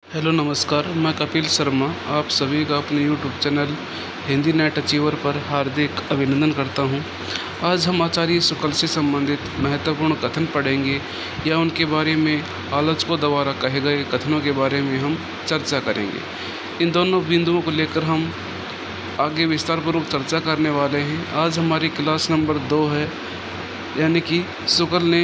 Hello नमस्कार, मैं कपिल शर्मा आप सभी का अपने YouTube channel Hindi net achiever पर हार्दिक अभिनंदन करता हूं। आज हम आचार्य शुक्ल से संबंधित महत्वपूर्ण कथन पढ़ेंगे या उनके बारे में आलोचकों द्वारा कहे गए कथनों के बारे में हम चर्चा करेंगे। इन दोनों बिंदुओं को लेकर हम आगे विस्तारपूर्वक चर्चा करने वाले हैं। आज हमारी क्लास नंबर 2 है, यानी कि शुक्ल ने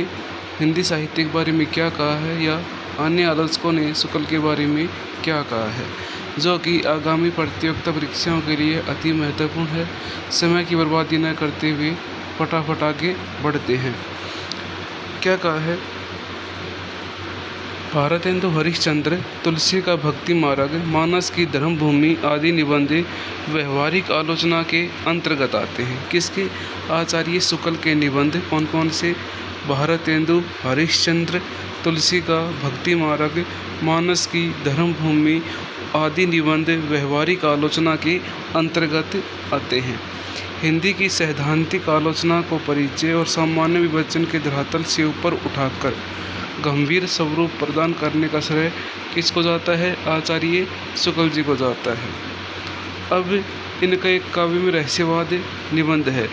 हिंदी साहित्य के बारे में क्या कहा है या अन्य आलोचकों ने शुक्ल के बारे में क्या कहा है, जो कि आगामी प्रतियोगिता परीक्षाओं के लिए अति महत्वपूर्ण है। समय की बर्बादी न करते हुए फटाफट आगे बढ़ते हैं। क्या कहा है? भारतेंदु हरिश्चंद्र, तुलसी का भक्ति मार्ग, मानस की धर्मभूमि आदि निबंध व्यवहारिक आलोचना के अंतर्गत आते हैं। किसके? आचार्य शुक्ल के निबंध कौन कौन से? भारतेंदु हरिश्चंद्र, तुलसी का भक्ति मार्ग, मानस की धर्मभूमि आदि निबंध व्यवहारिक आलोचना के अंतर्गत आते हैं। हिंदी की सैद्धांतिक आलोचना को परिचय और सामान्य विवेचन के धरातल से ऊपर उठाकर गंभीर स्वरूप प्रदान करने का श्रेय किसको जाता है? आचार्य शुक्ल जी को जाता है। अब इनका एक काव्य में रहस्यवाद निबंध है,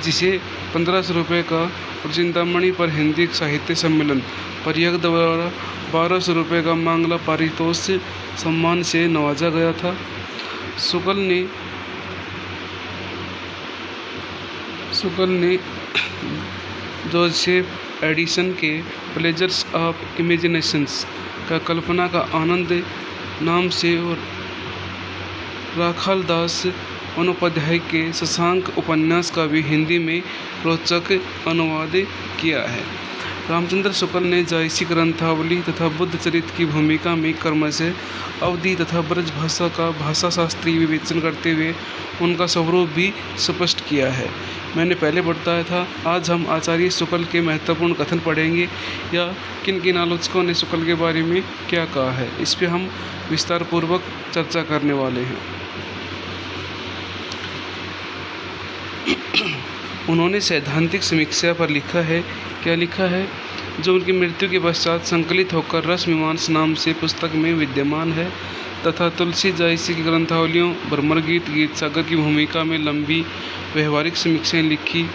जिसे 1500 रुपये का और चिंतामणि पर हिंदी साहित्य सम्मेलन परिषद द्वारा 1200 रुपये का मांगला पारितोषिक सम्मान से नवाजा गया था। शुक्ल ने जोसेफ एडिसन के प्लेजर्स ऑफ इमेजिनेशंस का कल्पना का आनंद नाम से और राखाल दास अनुपाध्याय के शशांक उपन्यास का भी हिंदी में रोचक अनुवाद किया है। रामचंद्र शुक्ल ने जायसी ग्रंथावली तथा बुद्ध चरित्र की भूमिका में क्रमशः अवधी तथा ब्रज भाषा का भाषा शास्त्रीय विवेचन करते हुए उनका स्वरूप भी स्पष्ट किया है। मैंने पहले बताया था, आज हम आचार्य शुक्ल के महत्वपूर्ण कथन पढ़ेंगे या किन किन आलोचकों ने शुक्ल के बारे में क्या कहा है, इस पर हम विस्तार पूर्वक चर्चा करने वाले हैं। उन्होंने सैद्धांतिक समीक्षा पर लिखा है। क्या लिखा है? जो उनकी मृत्यु के पश्चात संकलित होकर रस मीमांस नाम से पुस्तक में विद्यमान है तथा तुलसी जायसी की ग्रंथावलियों भ्रमर गीत, गीत सागर की भूमिका में लंबी व्यवहारिक समीक्षाएं लिखी,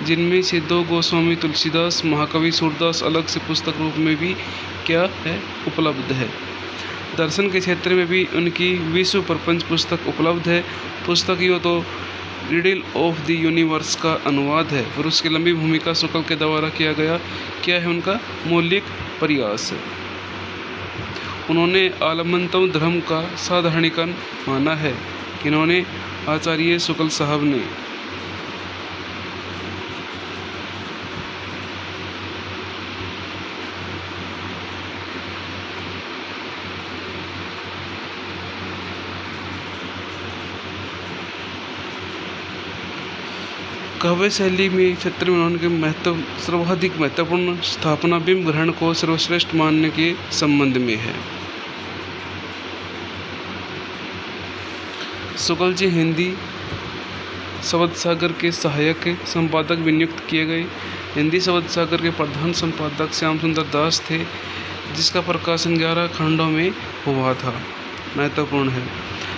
जिनमें से 2 गोस्वामी तुलसीदास, महाकवि सूरदास अलग से पुस्तक रूप में भी क्या है उपलब्ध है। दर्शन के क्षेत्र में भी उनकी विश्व प्रपंच पुस्तक उपलब्ध है। पुस्तक यो तो रिडल ऑफ द यूनिवर्स का अनुवाद है और उसकी लंबी भूमिका शुक्ल के द्वारा किया गया क्या है उनका मौलिक प्रयास। उन्होंने आलमंतव धर्म का साधारणीकरण माना है। किन्होंने? आचार्य शुक्ल साहब ने। काव्य शैली में क्षेत्र में उन्होंने सर्वाधिक महत्वपूर्ण स्थापना बिंब ग्रहण को सर्वश्रेष्ठ मानने के संबंध में है। शुक्ल जी हिंदी शब्द सागर के सहायक संपादक भी नियुक्त किए गए। हिंदी शब्द सागर के प्रधान संपादक श्याम सुंदर दास थे, जिसका प्रकाशन 11 खंडों में हुआ था। महत्वपूर्ण है।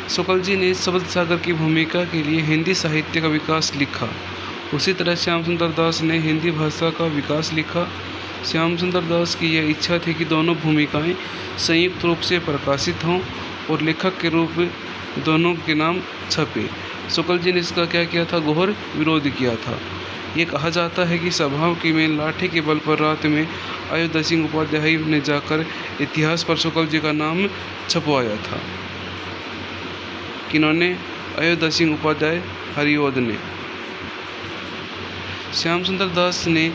शुक्ल जी ने शब्द सागर की भूमिका के लिए हिंदी साहित्य का विकास लिखा। उसी तरह श्याम सुंदर दास ने हिंदी भाषा का विकास लिखा। श्याम सुंदर दास की यह इच्छा थी कि दोनों भूमिकाएं संयुक्त रूप से प्रकाशित हों और लेखक के रूप दोनों के नाम छपे। शुक्ल जी ने इसका क्या किया था? घोर विरोध किया था। ये कहा जाता है कि सभाओं की में लाठी के बल पर रात में अयोध्या सिंह उपाध्याय ने जाकर इतिहास पर शुक्ल जी का नाम छपवाया था। किन्होंने? अयोध्या सिंह उपाध्याय हरिओद ने। श्याम सुंदर दास ने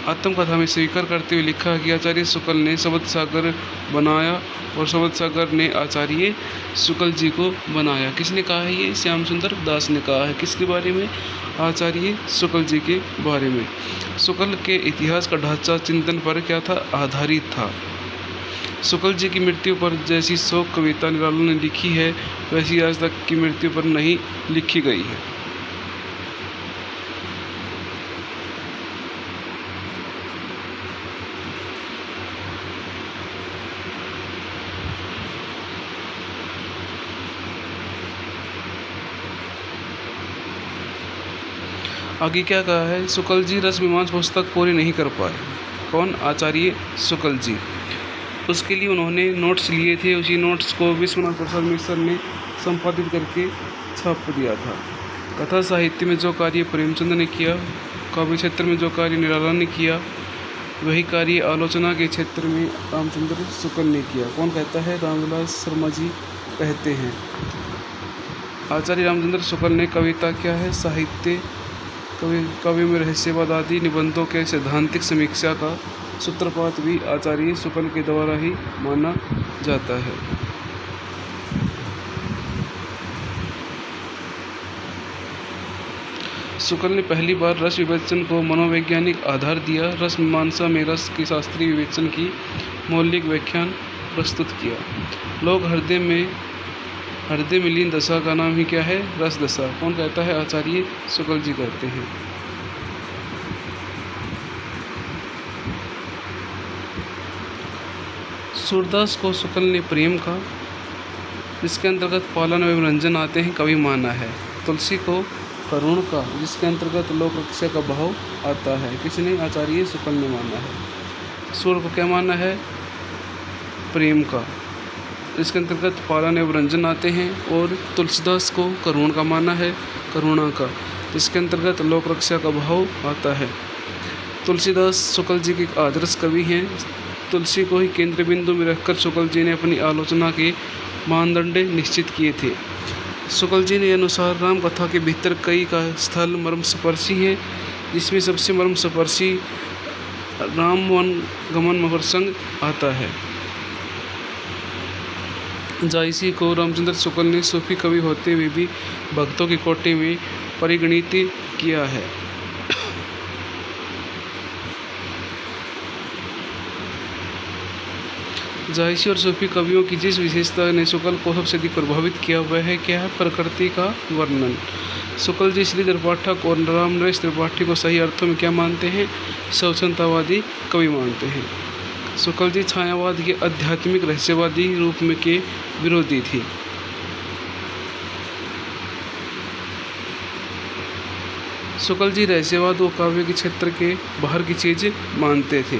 आत्मकथा में स्वीकार करते हुए लिखा कि आचार्य शुक्ल ने शब्द सागर बनाया और शब्द सागर ने आचार्य शुक्ल जी को बनाया। किसने कहा है ये? श्याम सुंदर दास ने कहा है। किसके बारे में? आचार्य शुक्ल जी के बारे में। शुक्ल के इतिहास का ढांचा चिंतन पर क्या था? आधारित था। शुक्ल जी की मृत्यु पर जैसी शोक कविता निराला ने लिखी है, वैसी आज तक की मृत्यु पर नहीं लिखी गई है। आगे क्या कहा है, शुक्ल जी रस मीमांसा पुस्तक पूरी नहीं कर पाए। कौन? आचार्य शुक्ल जी। उसके लिए उन्होंने नोट्स लिए थे, उसी नोट्स को विश्वनाथ प्रसाद मिश्र ने संपादित करके छाप दिया था। कथा साहित्य में जो कार्य प्रेमचंद ने किया, काव्य क्षेत्र में जो कार्य निराला ने किया, वही कार्य आलोचना के क्षेत्र में रामचंद्र शुक्ल ने किया। कौन कहता है? रामविलास शर्मा जी कहते हैं। आचार्य रामचंद्र शुक्ल ने कविता क्या है? साहित्य, काव्य में रहस्यवाद आदि निबंधों के सैद्धांतिक समीक्षा का सूत्रपात भी आचार्य शुक्ल के द्वारा ही माना जाता है। शुक्ल ने पहली बार रस विवेचन को मनोवैज्ञानिक आधार दिया। रस मीमांसा में रस की शास्त्रीय विवेचन की मौलिक व्याख्यान प्रस्तुत किया। लोग हृदय में लीन दशा का नाम ही क्या है? रस दशा। कौन कहता है? आचार्य शुक्ल जी कहते हैं। सूरदास को शुक्ल ने प्रेम का, जिसके अंतर्गत पालन एवं रंजन आते हैं, कवि माना है। तुलसी को करुण का, जिसके अंतर्गत लोक रक्षा का भाव आता है, किसने? आचार्य शुक्ल ने माना है। सूर्य को क्या माना है? प्रेम का, जिसके अंतर्गत पालन एवं रंजन आते हैं। और तुलसीदास को करुण का माना है, करुणा का, जिसके अंतर्गत लोक रक्षा का भाव आता है। तुलसीदास शुक्ल जी के आदर्श कवि हैं। तुलसी को ही केंद्र बिंदु में रखकर शुक्ल जी ने अपनी आलोचना के मानदंड निश्चित किए थे। शुक्ल जी ने अनुसार राम कथा के भीतर कई का स्थल मर्मस्पर्शी है, जिसमें सबसे मर्मस्पर्शी राम वन गमन प्रसंग आता है। जायसी को रामचंद्र शुक्ल ने सूफी कवि होते हुए भी भक्तों की कोटि में परिगणित किया है। जायसी और सूफी कवियों की जिस विशेषता ने शुक्ल को सबसे अधिक प्रभावित किया वह है क्या है? प्रकृति का वर्णन। शुक्ल जी श्रीधर पाठक और रामनरेश त्रिपाठी को सही अर्थों में क्या मानते हैं? स्वच्छंदतावादी कवि मानते हैं। शुक्ल जी छायावाद के आध्यात्मिक रहस्यवादी रूप में के विरोधी थे। शुक्ल जी रहस्यवाद व काव्य के क्षेत्र के बाहर की चीज मानते थे।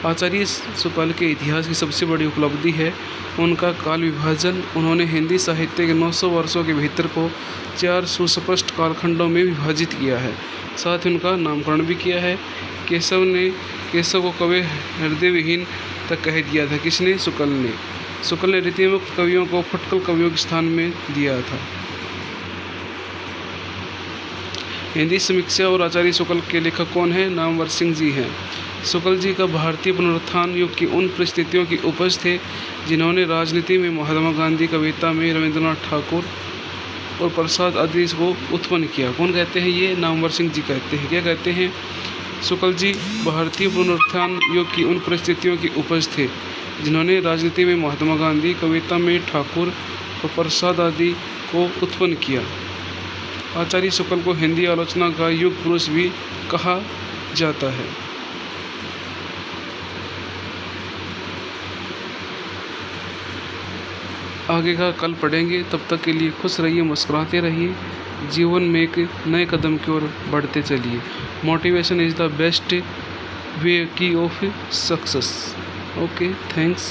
आचार्य शुक्ल के इतिहास की सबसे बड़ी उपलब्धि है उनका काल विभाजन। उन्होंने हिंदी साहित्य के 900 वर्षों के भीतर को 4 सुस्पष्ट कालखंडों में विभाजित किया है। साथ ही उनका नामकरण भी किया है। केशव को कवि हृदय विहीन तक कह दिया था, किसने? शुक्ल ने। शुक्ल ने रीतिमुक्त कवियों को फुटकल कवियों के स्थान में दिया था। हिंदी समीक्षा और आचार्य शुक्ल के लेखक कौन है? नामवर सिंह जी हैं। शुक्ल जी का भारतीय पुनरुत्थान युग की उन परिस्थितियों की उपज थे जिन्होंने राजनीति में महात्मा गांधी, कविता में रविंद्रनाथ ठाकुर और प्रसाद आदि को उत्पन्न किया। कौन कहते हैं? ये नामवर सिंह जी कहते हैं। क्या कहते हैं? शुक्ल जी भारतीय पुनरुत्थान युग की उन परिस्थितियों की उपज थे जिन्होंने राजनीति में महात्मा गांधी, कविता में ठाकुर और प्रसाद आदि को उत्पन्न किया। आचार्य शुक्ल को हिंदी आलोचना का युग पुरुष भी कहा जाता है। आगे का कल पढ़ेंगे। तब तक के लिए खुश रहिए, मुस्कुराते रहिए, जीवन में एक नए कदम की ओर बढ़ते चलिए। Motivation is the best way की ऑफ सक्सेस। Okay, thanks.